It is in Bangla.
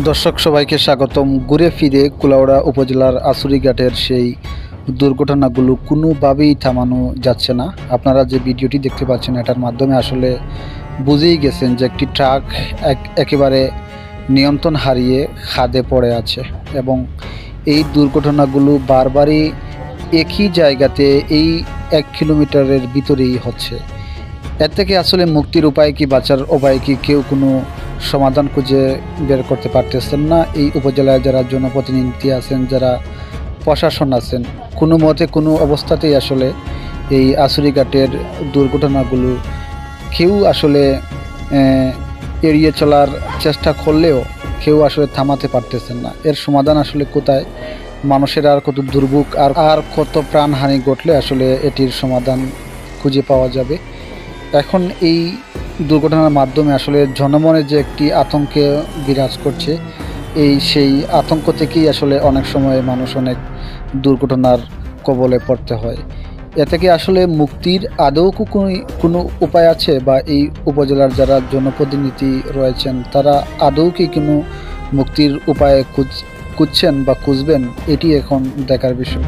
দর্শক সবাইকে স্বাগতম। ঘুরে ফিরে কুলাউড়া উপজেলার আসুরিঘাটের সেই দুর্ঘটনাগুলো কোনোভাবেই থামানো যাচ্ছে না। আপনারা যে ভিডিওটি দেখতে পাচ্ছেন এটার মাধ্যমে আসলে বুঝেই গেছেন যে একটি ট্রাক একেবারে নিয়ন্ত্রণ হারিয়ে খাদে পড়ে আছে এবং এই দুর্ঘটনাগুলো বারবারই একই জায়গাতে এই 1 কিলোমিটারের ভিতরেই হচ্ছে। এর থেকে আসলে মুক্তির উপায় কি, বাঁচার উপায় কি, কেউ কোনো সমাধান খুঁজে বের করতে পারতেছেন না। এই উপজেলায় যারা জনপ্রতিনিধি আছেন, যারা প্রশাসন আছেন, কোনো মতে কোনো অবস্থাতেই আসলে এই আসুরিঘাটের দুর্ঘটনাগুলো কেউ আসলে এড়িয়ে চলার চেষ্টা করলেও কেউ আসলে থামাতে পারতেছেন না। এর সমাধান আসলে কোথায়? মানুষের আর কত দুর্ভোগ আর কত প্রাণহানি ঘটলে আসলে এটির সমাধান খুঁজে পাওয়া যাবে? এখন এই দুর্ঘটনার মাধ্যমে আসলে জনমনে যে একটি আতঙ্কে বিরাজ করছে, সেই আতঙ্ক থেকেই আসলে অনেক সময় মানুষ অনেক দুর্ঘটনার কবলে পড়তে হয়। এ থেকে আসলে মুক্তির আদৌ কোনো উপায় আছে, বা এই উপজেলার যারা জনপ্রতিনিধি রয়েছেন তারা আদৌ কি কোনো মুক্তির উপায় খুঁজছেন বা খুঁজবেন? এটি এখন দেখার বিষয়।